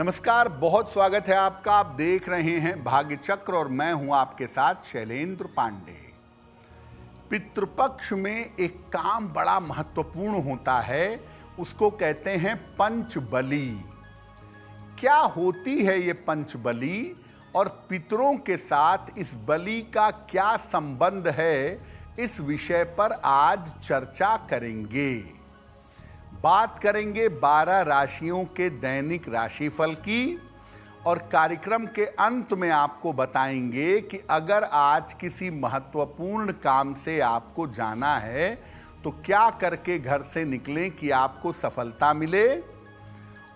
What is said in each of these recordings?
नमस्कार, बहुत स्वागत है आपका। आप देख रहे हैं भाग्य चक्र और मैं हूं आपके साथ शैलेंद्र पांडे। पितृपक्ष में एक काम बड़ा महत्वपूर्ण होता है, उसको कहते हैं पंचबली। क्या होती है ये पंचबली और पितरों के साथ इस बलि का क्या संबंध है, इस विषय पर आज चर्चा करेंगे। बात करेंगे 12 राशियों के दैनिक राशिफल की और कार्यक्रम के अंत में आपको बताएंगे कि अगर आज किसी महत्वपूर्ण काम से आपको जाना है तो क्या करके घर से निकलें कि आपको सफलता मिले,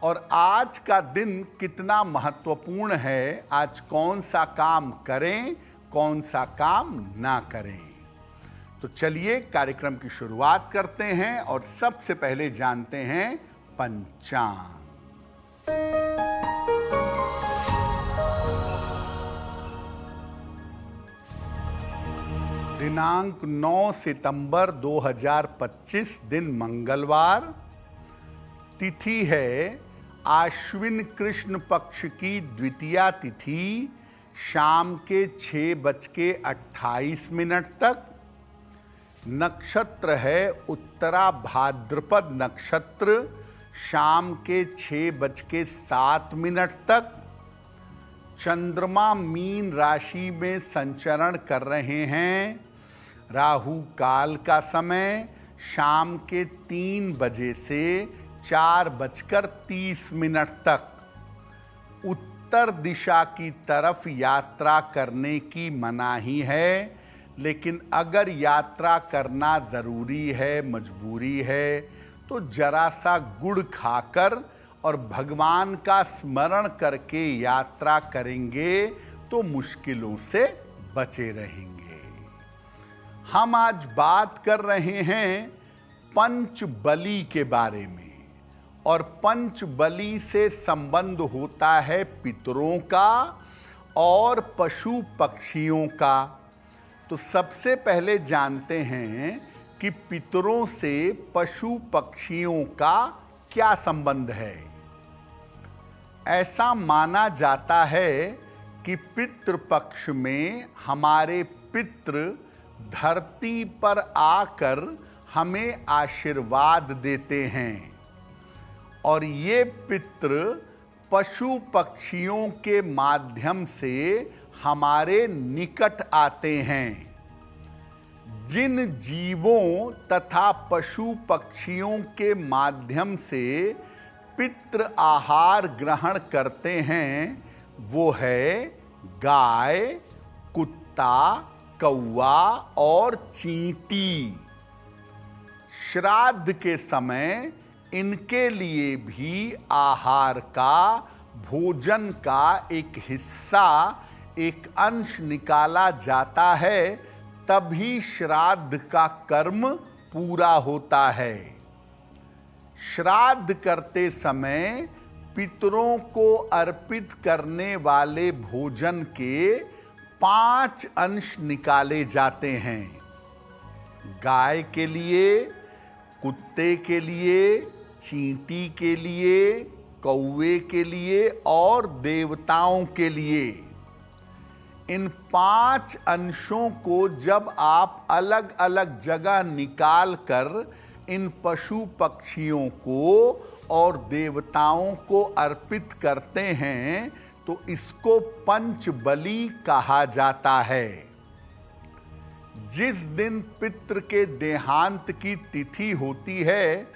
और आज का दिन कितना महत्वपूर्ण है, आज कौन सा काम करें, कौन सा काम ना करें। तो चलिए कार्यक्रम की शुरुआत करते हैं और सबसे पहले जानते हैं पंचांग। दिनांक 9 सितंबर 2025, दिन मंगलवार। तिथि है आश्विन कृष्ण पक्ष की द्वितीया तिथि, शाम के 6:28 तक। नक्षत्र है उत्तरा भाद्रपद नक्षत्र, शाम के 6:07 तक। चंद्रमा मीन राशि में संचरण कर रहे हैं। राहु काल का समय शाम के 3 बजे से 4:30 तक। उत्तर दिशा की तरफ यात्रा करने की मनाही है, लेकिन अगर यात्रा करना ज़रूरी है, मजबूरी है, तो जरा सा गुड़ खाकर और भगवान का स्मरण करके यात्रा करेंगे तो मुश्किलों से बचे रहेंगे। हम आज बात कर रहे हैं पंचबली के बारे में, और पंचबली से संबंध होता है पितरों का और पशु पक्षियों का। तो सबसे पहले जानते हैं कि पितरों से पशु पक्षियों का क्या संबंध है। ऐसा माना जाता है कि पितृपक्ष में हमारे पितृ धरती पर आकर हमें आशीर्वाद देते हैं, और ये पितृ पशु पक्षियों के माध्यम से हमारे निकट आते हैं। जिन जीवों तथा पशु पक्षियों के माध्यम से पितृ आहार ग्रहण करते हैं वो है गाय, कुत्ता, कौवा और चींटी। श्राद्ध के समय इनके लिए भी आहार का, भोजन का एक हिस्सा, एक अंश निकाला जाता है, तभी श्राद्ध का कर्म पूरा होता है। श्राद्ध करते समय पितरों को अर्पित करने वाले भोजन के 5 अंश निकाले जाते हैं। गाय के लिए, कुत्ते के लिए, चींटी के लिए, कौवे के लिए और देवताओं के लिए। इन 5 अंशों को जब आप अलग अलग जगह निकाल कर इन पशु पक्षियों को और देवताओं को अर्पित करते हैं तो इसको पंचबली कहा जाता है। जिस दिन पितृ के देहांत की तिथि होती है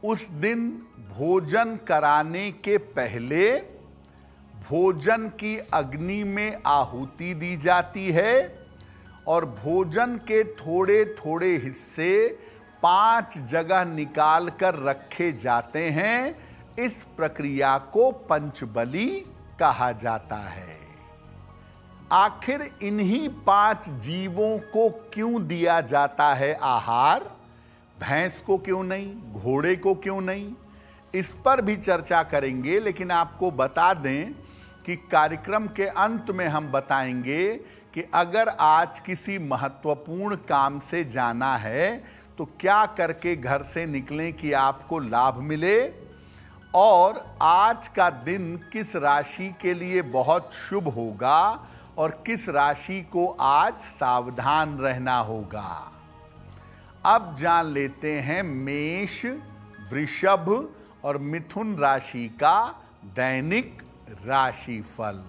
उस दिन भोजन कराने के पहले भोजन की अग्नि में आहुति दी जाती है, और भोजन के थोड़े थोड़े हिस्से 5 जगह निकाल कर रखे जाते हैं। इस प्रक्रिया को पंचबली कहा जाता है। आखिर इन्हीं 5 जीवों को क्यों दिया जाता है आहार? भैंस को क्यों नहीं, घोड़े को क्यों नहीं, इस पर भी चर्चा करेंगे। लेकिन आपको बता दें कि कार्यक्रम के अंत में हम बताएंगे कि अगर आज किसी महत्वपूर्ण काम से जाना है तो क्या करके घर से निकलें कि आपको लाभ मिले, और आज का दिन किस राशि के लिए बहुत शुभ होगा और किस राशि को आज सावधान रहना होगा। अब जान लेते हैं मेष, वृषभ और मिथुन राशि का दैनिक राशिफल।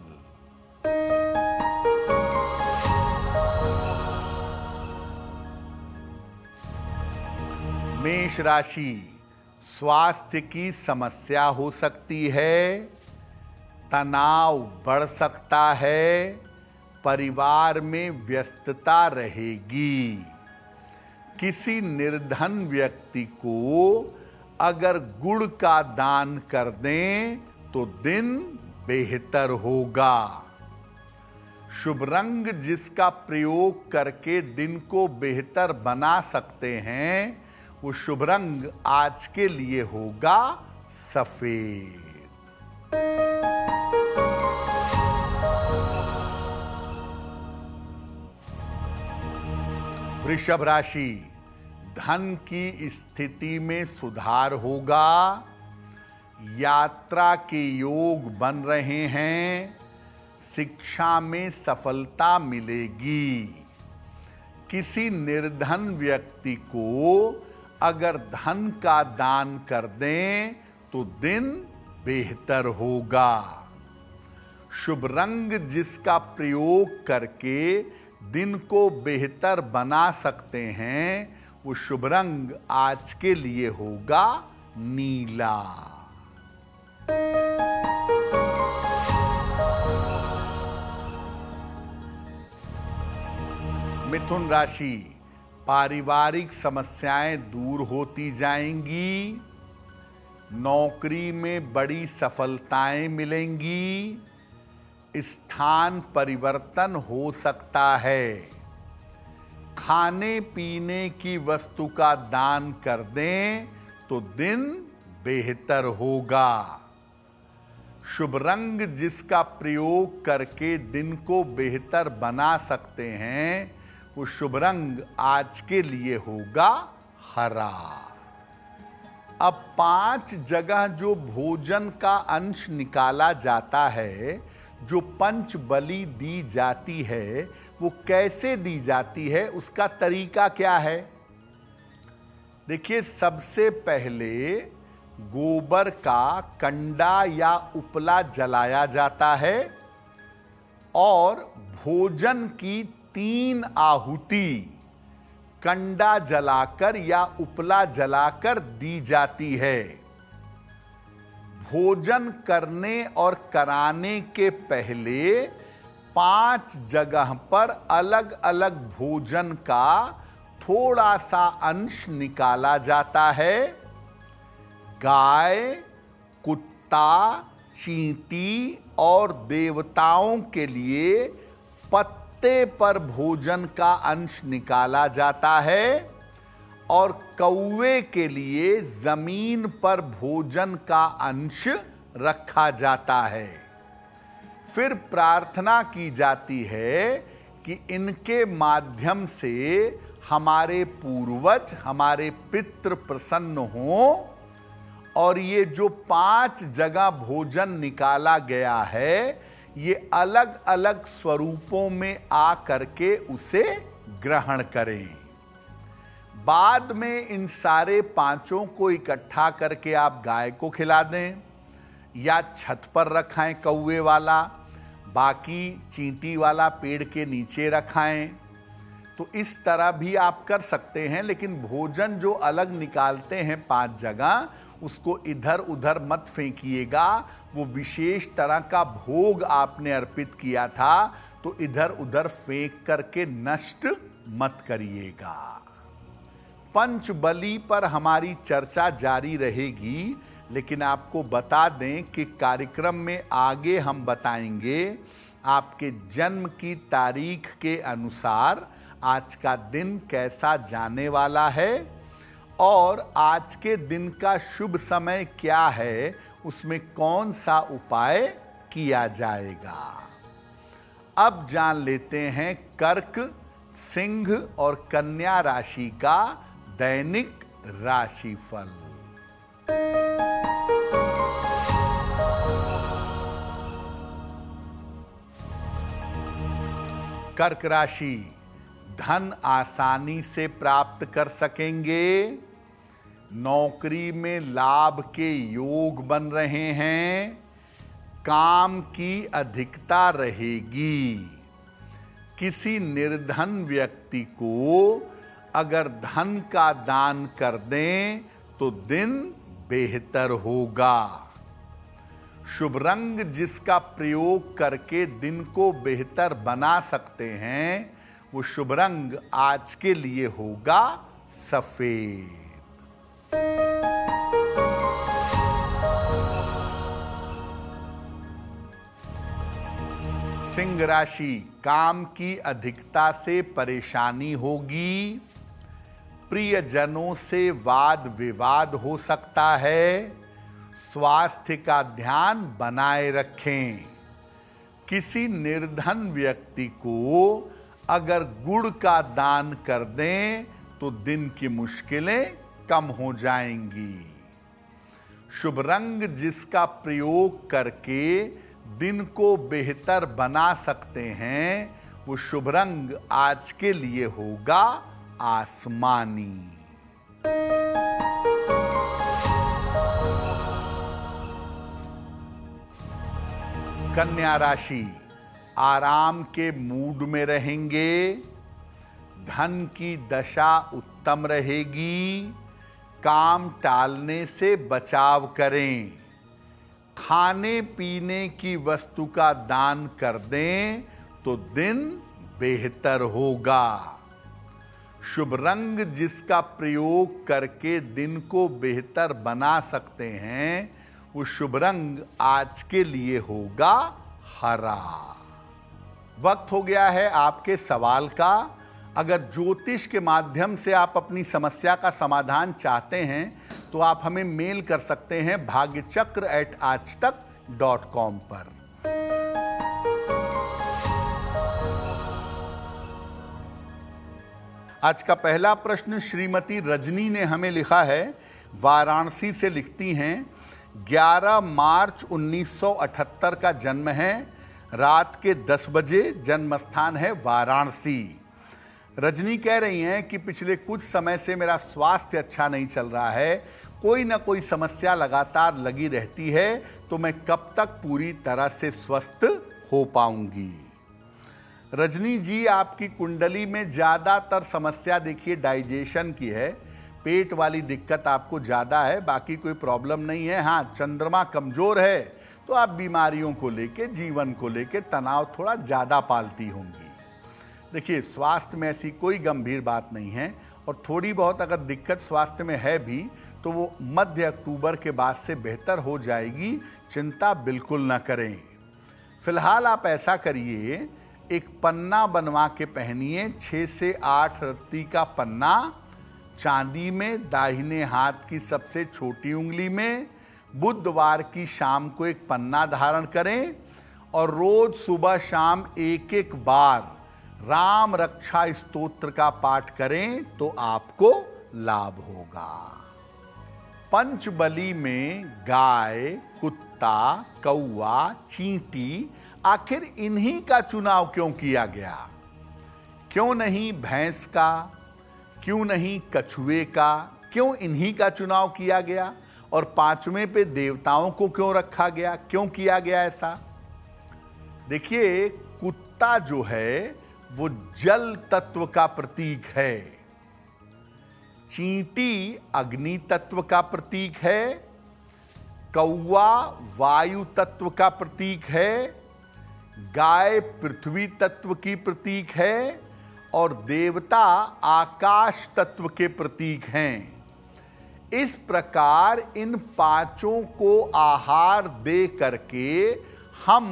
मेष राशि, स्वास्थ्य की समस्या हो सकती है, तनाव बढ़ सकता है, परिवार में व्यस्तता रहेगी। किसी निर्धन व्यक्ति को अगर गुड़ का दान कर दें तो दिन बेहतर होगा। शुभ रंग जिसका प्रयोग करके दिन को बेहतर बना सकते हैं, वो शुभ रंग आज के लिए होगा सफेद। वृषभ राशि, धन की स्थिति में सुधार होगा, यात्रा के योग बन रहे हैं, शिक्षा में सफलता मिलेगी। किसी निर्धन व्यक्ति को अगर धन का दान कर दें तो दिन बेहतर होगा। शुभ रंग जिसका प्रयोग करके दिन को बेहतर बना सकते हैं, वो शुभ रंग आज के लिए होगा नीला। मिथुन राशि, पारिवारिक समस्याएं दूर होती जाएंगी, नौकरी में बड़ी सफलताएं मिलेंगी, स्थान परिवर्तन हो सकता है। खाने पीने की वस्तु का दान कर दें तो दिन बेहतर होगा। शुभ रंग जिसका प्रयोग करके दिन को बेहतर बना सकते हैं, वो शुभ रंग आज के लिए होगा हरा। अब 5 जगह जो भोजन का अंश निकाला जाता है, जो पंच बलि दी जाती है, वो कैसे दी जाती है, उसका तरीका क्या है? देखिए, सबसे पहले गोबर का कंडा या उपला जलाया जाता है और भोजन की 3 आहुति कंडा जलाकर या उपला जलाकर दी जाती है। भोजन करने और कराने के पहले 5 जगह पर अलग अलग भोजन का थोड़ा सा अंश निकाला जाता है। गाय, कुत्ता, चींटी और देवताओं के लिए पत्ते पर भोजन का अंश निकाला जाता है और कौवे के लिए जमीन पर भोजन का अंश रखा जाता है। फिर प्रार्थना की जाती है कि इनके माध्यम से हमारे पूर्वज, हमारे पितृ प्रसन्न हों और ये जो 5 जगह भोजन निकाला गया है, ये अलग अलग स्वरूपों में आ करके उसे ग्रहण करें। बाद में इन सारे 5 को इकट्ठा करके आप गाय को खिला दें या छत पर रखाएं कौवे वाला, बाकी चींटी वाला पेड़ के नीचे रखाएं। तो इस तरह भी आप कर सकते हैं, लेकिन भोजन जो अलग निकालते हैं 5 जगह, उसको इधर उधर मत फेंकिएगा। वो विशेष तरह का भोग आपने अर्पित किया था, तो इधर उधर फेंक करके नष्ट मत करिएगा। पंच बलि पर हमारी चर्चा जारी रहेगी, लेकिन आपको बता दें कि कार्यक्रम में आगे हम बताएंगे आपके जन्म की तारीख के अनुसार आज का दिन कैसा जाने वाला है और आज के दिन का शुभ समय क्या है, उसमें कौन सा उपाय किया जाएगा। अब जान लेते हैं कर्क, सिंह और कन्या राशि का दैनिक राशिफल। कर्क राशि, धन आसानी से प्राप्त कर सकेंगे। नौकरी में लाभ के योग बन रहे हैं। काम की अधिकता रहेगी। किसी निर्धन व्यक्ति को अगर धन का दान कर दें तो दिन बेहतर होगा। शुभ रंग जिसका प्रयोग करके दिन को बेहतर बना सकते हैं, वो शुभ रंग आज के लिए होगा सफेद। सिंह राशि, काम की अधिकता से परेशानी होगी। प्रियजनों से वाद विवाद हो सकता है। स्वास्थ्य का ध्यान बनाए रखें। किसी निर्धन व्यक्ति को अगर गुड़ का दान कर दें तो दिन की मुश्किलें कम हो जाएंगी। शुभ रंग जिसका प्रयोग करके दिन को बेहतर बना सकते हैं, वो शुभ रंग आज के लिए होगा आसमानी। कन्या राशि, आराम के मूड में रहेंगे। धन की दशा उत्तम रहेगी। काम टालने से बचाव करें। खाने पीने की वस्तु का दान कर दें तो दिन बेहतर होगा। शुभ रंग जिसका प्रयोग करके दिन को बेहतर बना सकते हैं, वो शुभ रंग आज के लिए होगा हरा। वक्त हो गया है आपके सवाल का। अगर ज्योतिष के माध्यम से आप अपनी समस्या का समाधान चाहते हैं तो आप हमें मेल कर सकते हैं bhagyachakra@aajtak.com पर। आज का पहला प्रश्न श्रीमती रजनी ने हमें लिखा है। वाराणसी से लिखती हैं, 11 मार्च 1978 का जन्म है। रात के 10 बजे। जन्म स्थान है वाराणसी। रजनी कह रही हैं कि पिछले कुछ समय से मेरा स्वास्थ्य अच्छा नहीं चल रहा है। कोई ना कोई समस्या लगातार लगी रहती है, तो मैं कब तक पूरी तरह से स्वस्थ हो पाऊंगी। रजनी जी, आपकी कुंडली में ज़्यादातर समस्या देखिए डाइजेशन की है। पेट वाली दिक्कत आपको ज़्यादा है, बाकी कोई प्रॉब्लम नहीं है। हाँ, चंद्रमा कमज़ोर है तो आप बीमारियों को लेके, जीवन को लेके तनाव थोड़ा ज़्यादा पालती होंगी। देखिए, स्वास्थ्य में ऐसी कोई गंभीर बात नहीं है, और थोड़ी बहुत अगर दिक्कत स्वास्थ्य में है भी तो वो मध्य अक्टूबर के बाद से बेहतर हो जाएगी। चिंता बिल्कुल ना करें। फिलहाल आप ऐसा करिए, एक पन्ना बनवा के पहनिए, 6 से 8 रत्ती का पन्ना, चांदी में, दाहिने हाथ की सबसे छोटी उंगली में। बुधवार की शाम को एक पन्ना धारण करें और रोज सुबह शाम एक एक बार राम रक्षा स्तोत्र का पाठ करें तो आपको लाभ होगा। पंचबली में गाय, कुत्ता, कौवा, चींटी, आखिर इन्हीं का चुनाव क्यों किया गया? क्यों नहीं भैंस का? क्यों नहीं कछुए का? क्यों इन्हीं का चुनाव किया गया? और 5वें पे देवताओं को क्यों रखा गया? क्यों किया गया ऐसा? देखिए, कुत्ता जो है वो जल तत्व का प्रतीक है। चींटी अग्नि तत्व का प्रतीक है। कौवा वायु तत्व का प्रतीक है। गाय पृथ्वी तत्व की प्रतीक है। और देवता आकाश तत्व के प्रतीक हैं। इस प्रकार इन 5 को आहार दे करके हम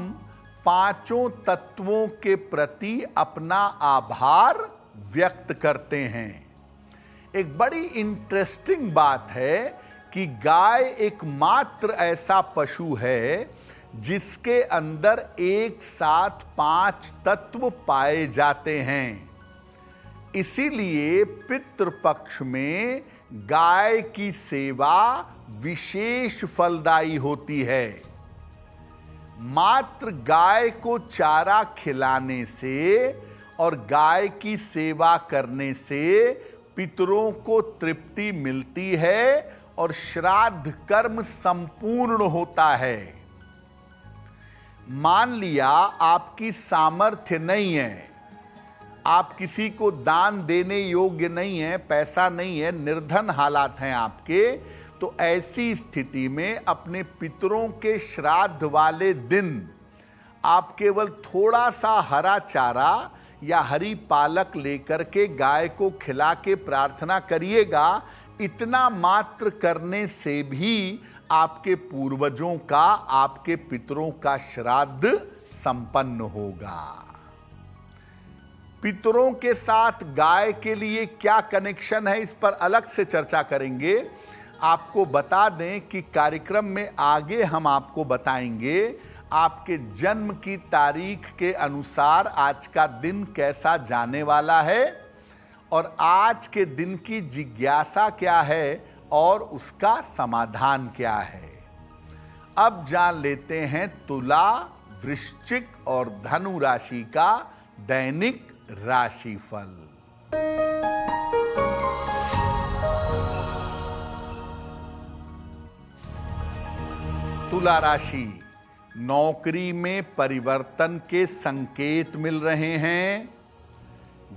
5 तत्वों के प्रति अपना आभार व्यक्त करते हैं। एक बड़ी इंटरेस्टिंग बात है कि गाय एकमात्र ऐसा पशु है जिसके अंदर एक साथ 5 तत्व पाए जाते हैं। इसीलिए पितृपक्ष में गाय की सेवा विशेष फलदायी होती है। मात्र गाय को चारा खिलाने से और गाय की सेवा करने से पितरों को तृप्ति मिलती है और श्राद्ध कर्म संपूर्ण होता है। मान लिया आपकी सामर्थ्य नहीं है, आप किसी को दान देने योग्य नहीं है, पैसा नहीं है, निर्धन हालात हैं आपके, तो ऐसी स्थिति में अपने पितरों के श्राद्ध वाले दिन आप केवल थोड़ा सा हरा चारा या हरी पालक लेकर के गाय को खिला के प्रार्थना करिएगा। इतना मात्र करने से भी आपके पूर्वजों का, आपके पितरों का श्राद्ध संपन्न होगा। पितरों के साथ गाय के लिए क्या कनेक्शन है, इस पर अलग से चर्चा करेंगे। आपको बता दें कि कार्यक्रम में आगे हम आपको बताएंगे आपके जन्म की तारीख के अनुसार आज का दिन कैसा जाने वाला है और आज के दिन की जिज्ञासा क्या है और उसका समाधान क्या है। अब जान लेते हैं तुला, वृश्चिक और धनु राशि का दैनिक राशिफल। तुला राशि, नौकरी में परिवर्तन के संकेत मिल रहे हैं।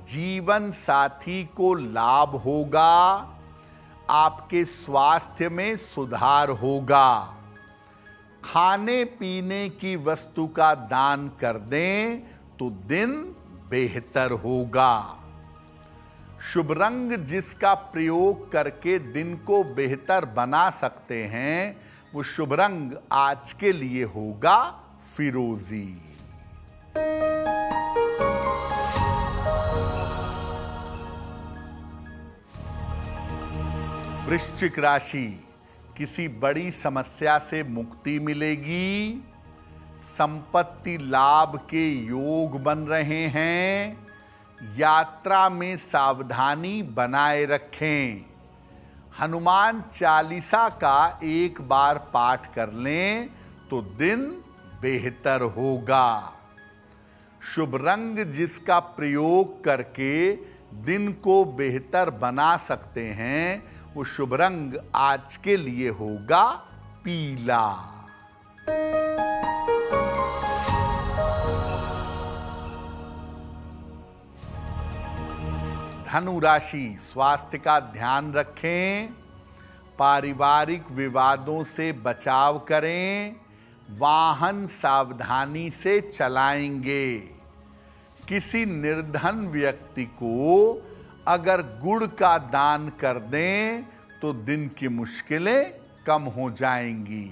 जीवन साथी को लाभ होगा। आपके स्वास्थ्य में सुधार होगा। खाने पीने की वस्तु का दान कर दें तो दिन बेहतर होगा। शुभ रंग जिसका प्रयोग करके दिन को बेहतर बना सकते हैं वो शुभ रंग आज के लिए होगा फिरोजी। वृश्चिक राशि, किसी बड़ी समस्या से मुक्ति मिलेगी। संपत्ति लाभ के योग बन रहे हैं। यात्रा में सावधानी बनाए रखें। हनुमान चालीसा का एक बार पाठ कर लें तो दिन बेहतर होगा। शुभ रंग जिसका प्रयोग करके दिन को बेहतर बना सकते हैं वो शुभ रंग आज के लिए होगा पीला। धनु राशि, स्वास्थ्य का ध्यान रखें। पारिवारिक विवादों से बचाव करें। वाहन सावधानी से चलाएंगे। किसी निर्धन व्यक्ति को अगर गुड़ का दान कर दें तो दिन की मुश्किलें कम हो जाएंगी।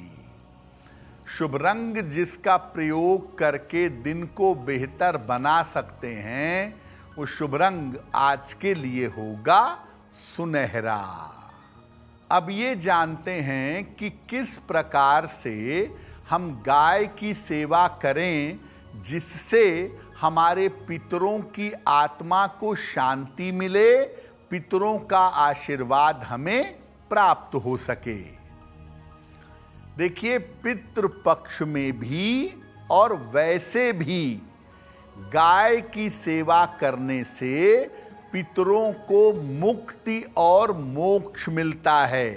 शुभ रंग जिसका प्रयोग करके दिन को बेहतर बना सकते हैं वो शुभ रंग आज के लिए होगा सुनहरा। अब ये जानते हैं कि किस प्रकार से हम गाय की सेवा करें जिससे हमारे पितरों की आत्मा को शांति मिले, पितरों का आशीर्वाद हमें प्राप्त हो सके। देखिए, पितृ पक्ष में भी और वैसे भी गाय की सेवा करने से पितरों को मुक्ति और मोक्ष मिलता है।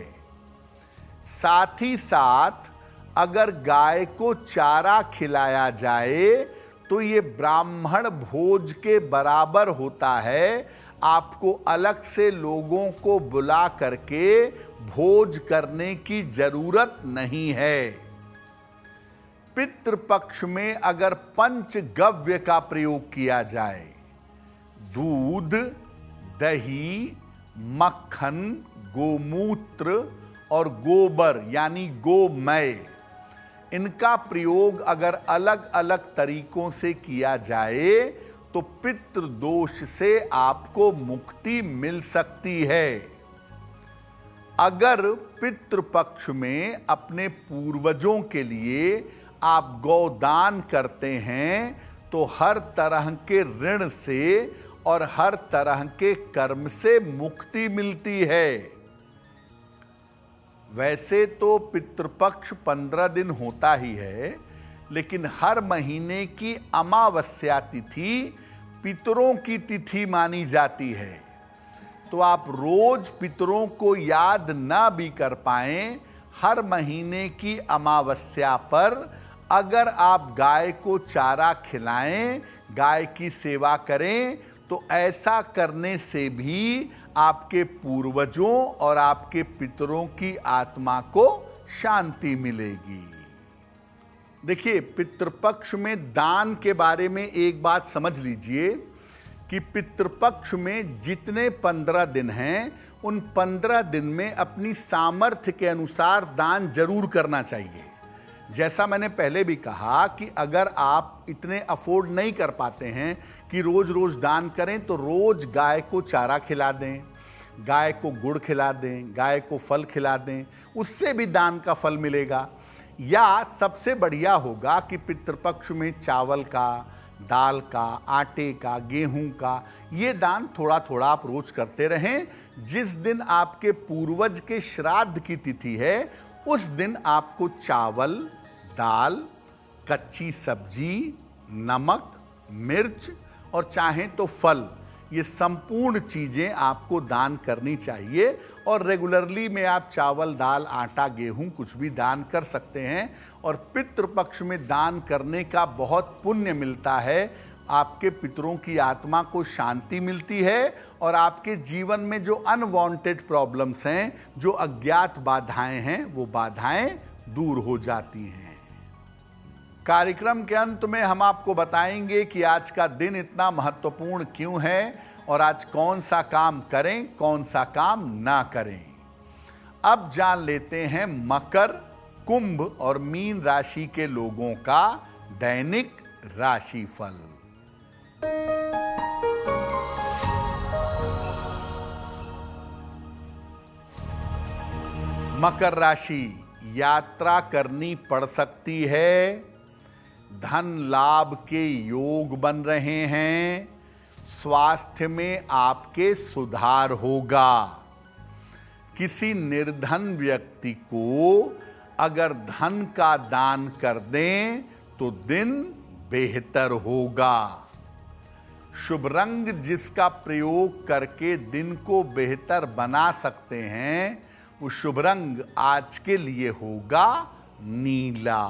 साथ ही साथ अगर गाय को चारा खिलाया जाए तो ये ब्राह्मण भोज के बराबर होता है। आपको अलग से लोगों को बुला करके भोज करने की जरूरत नहीं है। पितृपक्ष में अगर पंचगव्य का प्रयोग किया जाए, दूध, दही, मक्खन, गोमूत्र और गोबर यानी गोमय, इनका प्रयोग अगर अलग अलग तरीकों से किया जाए तो पितृदोष से आपको मुक्ति मिल सकती है। अगर पितृपक्ष में अपने पूर्वजों के लिए आप गौदान करते हैं तो हर तरह के ऋण से और हर तरह के कर्म से मुक्ति मिलती है। वैसे तो पितृपक्ष 15 दिन होता ही है, लेकिन हर महीने की अमावस्या तिथि पितरों की तिथि मानी जाती है, तो आप रोज पितरों को याद ना भी कर पाएं, हर महीने की अमावस्या पर अगर आप गाय को चारा खिलाएं, गाय की सेवा करें, तो ऐसा करने से भी आपके पूर्वजों और आपके पितरों की आत्मा को शांति मिलेगी। देखिए, पितृपक्ष में दान के बारे में एक बात समझ लीजिए कि पितृपक्ष में जितने 15 दिन हैं, उन 15 दिन में अपनी सामर्थ्य के अनुसार दान जरूर करना चाहिए। जैसा मैंने पहले भी कहा कि अगर आप इतने अफोर्ड नहीं कर पाते हैं कि रोज रोज दान करें, तो रोज गाय को चारा खिला दें, गाय को गुड़ खिला दें, गाय को फल खिला दें, उससे भी दान का फल मिलेगा। या सबसे बढ़िया होगा कि पितृपक्ष में चावल का, दाल का, आटे का, गेहूं का, ये दान थोड़ा थोड़ा आप रोज करते रहें। जिस दिन आपके पूर्वज के श्राद्ध की तिथि है, उस दिन आपको चावल, दाल, कच्ची सब्जी, नमक, मिर्च और चाहें तो फल, ये संपूर्ण चीजें आपको दान करनी चाहिए। और रेगुलरली में आप चावल, दाल, आटा, गेहूं कुछ भी दान कर सकते हैं। और पितृपक्ष में दान करने का बहुत पुण्य मिलता है, आपके पितरों की आत्मा को शांति मिलती है और आपके जीवन में जो अनवांटेड प्रॉब्लम्स हैं, जो अज्ञात बाधाएं हैं, वो बाधाएं दूर हो जाती हैं। कार्यक्रम के अंत में हम आपको बताएंगे कि आज का दिन इतना महत्वपूर्ण क्यों है और आज कौन सा काम करें, कौन सा काम ना करें। अब जान लेते हैं मकर, कुंभ और मीन राशि के लोगों का दैनिक राशिफल। मकर राशि, यात्रा करनी पड़ सकती है, धन लाभ के योग बन रहे हैं, स्वास्थ्य में आपके सुधार होगा। किसी निर्धन व्यक्ति को अगर धन का दान कर दें तो दिन बेहतर होगा। शुभ रंग जिसका प्रयोग करके दिन को बेहतर बना सकते हैं, वो शुभ रंग आज के लिए होगा नीला।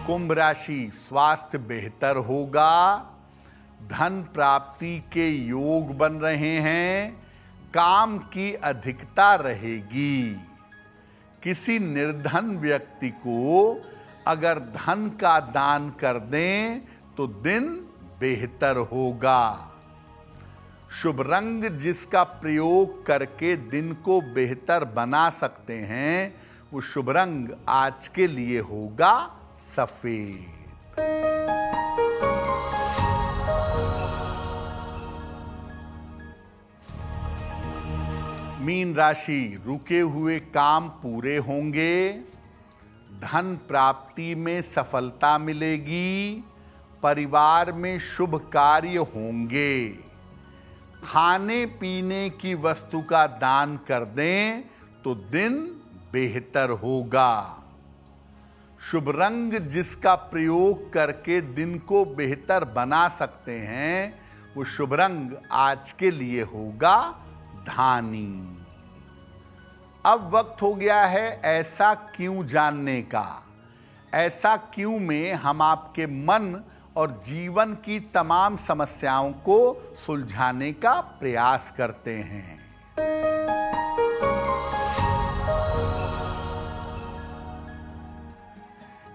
कुंभ राशि, स्वास्थ्य बेहतर होगा, धन प्राप्ति के योग बन रहे हैं, काम की अधिकता रहेगी। किसी निर्धन व्यक्ति को अगर धन का दान कर दें तो दिन बेहतर होगा। शुभ रंग जिसका प्रयोग करके दिन को बेहतर बना सकते हैं, वो शुभ रंग आज के लिए होगा सफेद। मीन राशि, रुके हुए काम पूरे होंगे, धन प्राप्ति में सफलता मिलेगी, परिवार में शुभ कार्य होंगे। खाने पीने की वस्तु का दान कर दें तो दिन बेहतर होगा। शुभ रंग जिसका प्रयोग करके दिन को बेहतर बना सकते हैं, वो शुभ रंग आज के लिए होगा धानी। अब वक्त हो गया है ऐसा क्यों जानने का। ऐसा क्यों में हम आपके मन और जीवन की तमाम समस्याओं को सुलझाने का प्रयास करते हैं।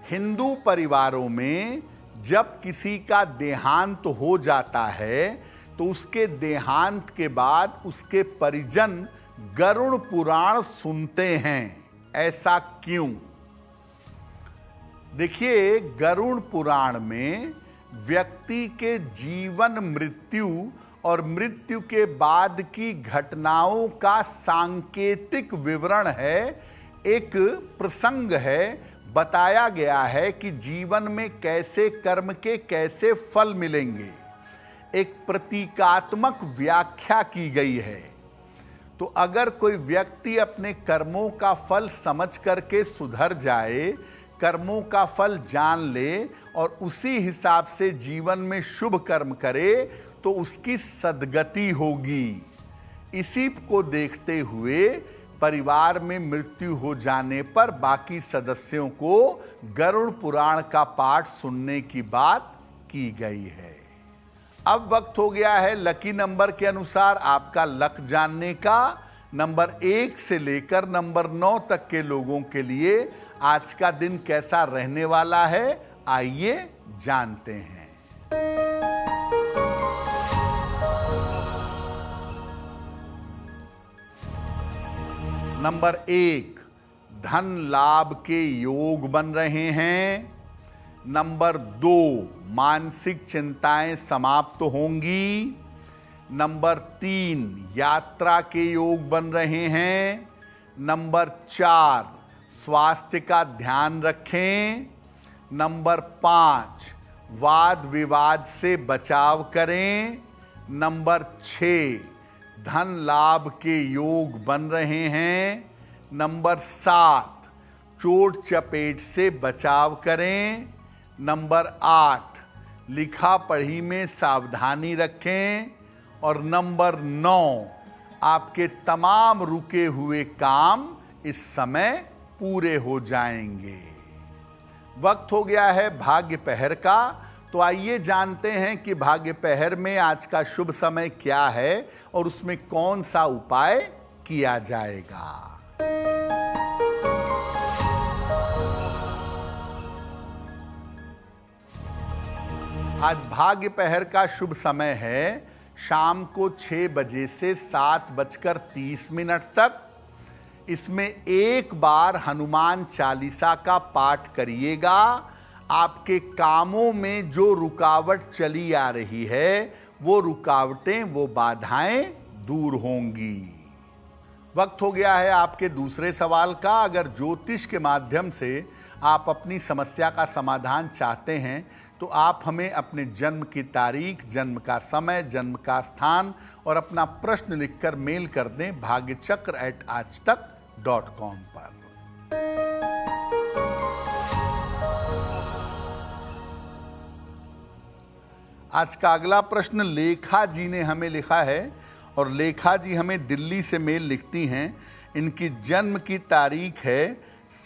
हिंदू परिवारों में जब किसी का देहांत हो जाता है तो उसके देहांत के बाद उसके परिजन गरुड़ पुराण सुनते हैं। ऐसा क्यों? देखिए, गरुड़ पुराण में व्यक्ति के जीवन, मृत्यु और मृत्यु के बाद की घटनाओं का सांकेतिक विवरण है। एक प्रसंग है, बताया गया है कि जीवन में कैसे कर्म के कैसे फल मिलेंगे। एक प्रतीकात्मक व्याख्या की गई है। तो अगर कोई व्यक्ति अपने कर्मों का फल समझ करके सुधर जाए, कर्मों का फल जान ले और उसी हिसाब से जीवन में शुभ कर्म करे तो उसकी सद्गति होगी। इसी को देखते हुए परिवार में मृत्यु हो जाने पर बाकी सदस्यों को गरुड़ पुराण का पाठ सुनने की बात की गई है। अब वक्त हो गया है लकी नंबर के अनुसार आपका लक जानने का। नंबर 1 से लेकर नंबर 9 तक के लोगों के लिए आज का दिन कैसा रहने वाला है, आइए जानते हैं। नंबर 1, धन लाभ के योग बन रहे हैं। नंबर 2, मानसिक चिंताएं समाप्त होंगी। नंबर 3, यात्रा के योग बन रहे हैं। नंबर 4, स्वास्थ्य का ध्यान रखें। नंबर 5, वाद विवाद से बचाव करें। नंबर 6, धन लाभ के योग बन रहे हैं। नंबर 7, चोट चपेट से बचाव करें। नंबर 8, लिखा पढ़ी में सावधानी रखें। और नंबर 9, आपके तमाम रुके हुए काम इस समय पूरे हो जाएंगे। वक्त हो गया है भाग्य पहर का, तो आइए जानते हैं कि भाग्य पहर में आज का शुभ समय क्या है और उसमें कौन सा उपाय किया जाएगा। आज भाग्य पहर का शुभ समय है शाम को 6 बजे से 7:30 तक। इसमें एक बार हनुमान चालीसा का पाठ करिएगा। आपके कामों में जो रुकावट चली आ रही है, वो रुकावटें, वो बाधाएं दूर होंगी। वक्त हो गया है आपके दूसरे सवाल का। अगर ज्योतिष के माध्यम से आप अपनी समस्या का समाधान चाहते हैं तो आप हमें अपने जन्म की तारीख, जन्म का समय, जन्म का स्थान और अपना प्रश्न लिखकर मेल कर दें भाग्यचक्र@aajtak.com पर। आज का अगला प्रश्न लेखा जी ने हमें लिखा है और लेखा जी हमें दिल्ली से मेल लिखती हैं। इनकी जन्म की तारीख है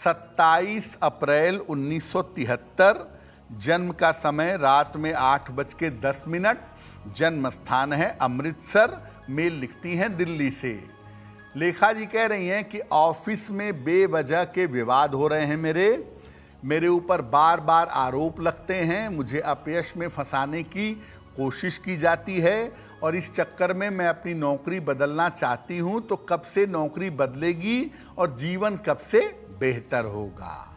27 अप्रैल 1973। जन्म का समय रात में 8:10। जन्म स्थान है अमृतसर। मेल लिखती हैं दिल्ली से। लेखा जी कह रही हैं कि ऑफिस में बेवजह के विवाद हो रहे हैं। मेरे ऊपर बार बार आरोप लगते हैं। मुझे अपयश में फंसाने की कोशिश की जाती है और इस चक्कर में मैं अपनी नौकरी बदलना चाहती हूं। तो कब से नौकरी बदलेगी और जीवन कब से बेहतर होगा।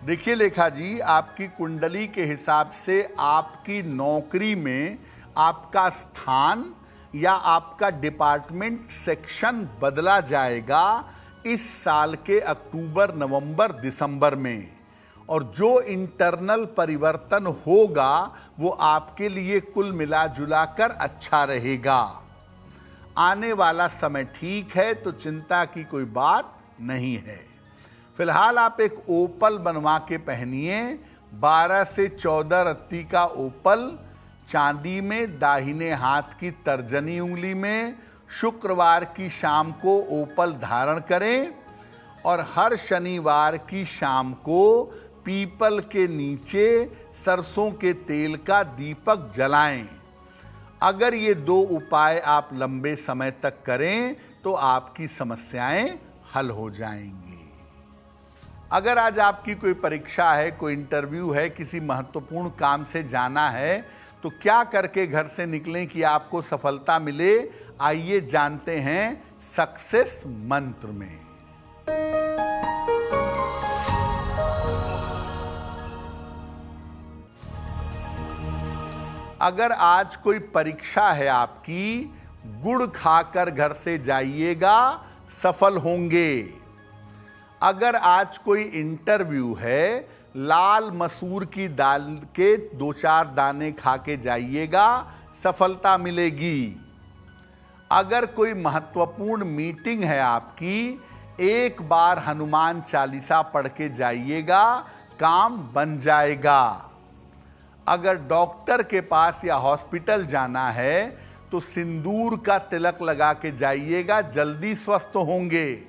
देखिए लेखा जी, आपकी कुंडली के हिसाब से आपकी नौकरी में आपका स्थान या आपका डिपार्टमेंट सेक्शन बदला जाएगा इस साल के अक्टूबर, नवंबर, दिसंबर में। और जो इंटरनल परिवर्तन होगा वो आपके लिए कुल मिला कर अच्छा रहेगा। आने वाला समय ठीक है, तो चिंता की कोई बात नहीं है। फिलहाल आप एक ओपल बनवा के पहनिए। 12 से 14 रत्ती का ओपल, चांदी में, दाहिने हाथ की तर्जनी उंगली में। शुक्रवार की शाम को ओपल धारण करें और हर शनिवार की शाम को पीपल के नीचे सरसों के तेल का दीपक जलाएं। अगर ये 2 उपाय आप लंबे समय तक करें तो आपकी समस्याएं हल हो जाएंगी। अगर आज आपकी कोई परीक्षा है, कोई इंटरव्यू है, किसी महत्वपूर्ण काम से जाना है, तो क्या करके घर से निकलें कि आपको सफलता मिले, आइए जानते हैं सक्सेस मंत्र में। अगर आज कोई परीक्षा है आपकी, गुड़ खाकर घर से जाइएगा, सफल होंगे। अगर आज कोई इंटरव्यू है, लाल मसूर की दाल के 2-4 दाने खा के जाइएगा, सफलता मिलेगी। अगर कोई महत्वपूर्ण मीटिंग है आपकी, एक बार हनुमान चालीसा पढ़ के जाइएगा, काम बन जाएगा। अगर डॉक्टर के पास या हॉस्पिटल जाना है तो सिंदूर का तिलक लगा के जाइएगा, जल्दी स्वस्थ होंगे।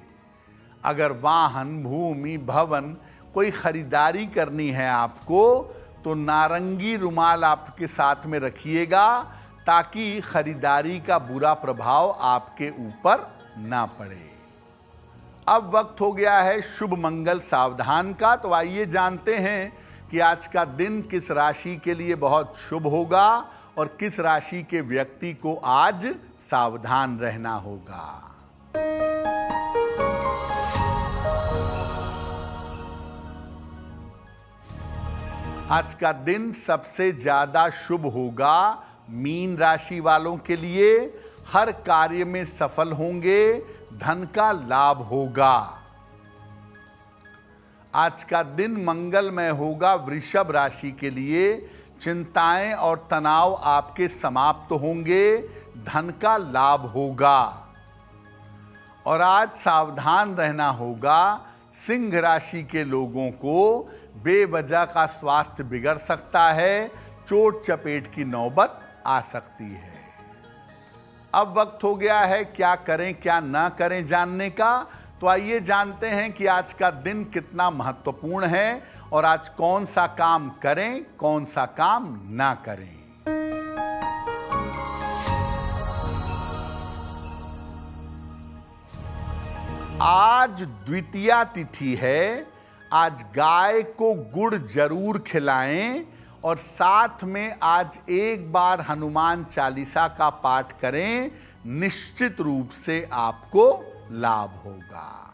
अगर वाहन, भूमि, भवन कोई खरीदारी करनी है आपको तो नारंगी रुमाल आपके साथ में रखिएगा, ताकि खरीदारी का बुरा प्रभाव आपके ऊपर ना पड़े। अब वक्त हो गया है शुभ मंगल सावधान का, तो आइए जानते हैं कि आज का दिन किस राशि के लिए बहुत शुभ होगा और किस राशि के व्यक्ति को आज सावधान रहना होगा। आज का दिन सबसे ज्यादा शुभ होगा मीन राशि वालों के लिए। हर कार्य में सफल होंगे, धन का लाभ होगा। आज का दिन मंगलमय होगा वृषभ राशि के लिए। चिंताएं और तनाव आपके समाप्त होंगे, धन का लाभ होगा। और आज सावधान रहना होगा, सिंह राशि के लोगों को बेवजह का स्वास्थ्य बिगड़ सकता है, चोट चपेट की नौबत आ सकती है। अब वक्त हो गया है क्या करें क्या ना करें जानने का, तो आइए जानते हैं कि आज का दिन कितना महत्वपूर्ण है और आज कौन सा काम करें, कौन सा काम ना करें। आज द्वितीया तिथि है। आज गाय को गुड़ जरूर खिलाएं और साथ में आज एक बार हनुमान चालीसा का पाठ करें, निश्चित रूप से आपको लाभ होगा।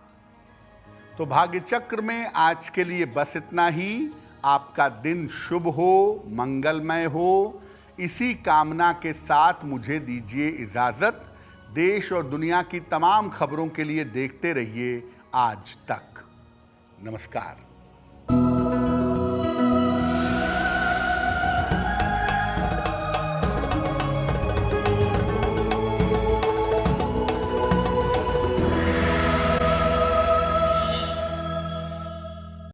तो भाग्य चक्र में आज के लिए बस इतना ही। आपका दिन शुभ हो, मंगलमय हो, इसी कामना के साथ मुझे दीजिए इजाजत। देश और दुनिया की तमाम खबरों के लिए देखते रहिए आज तक। नमस्कार।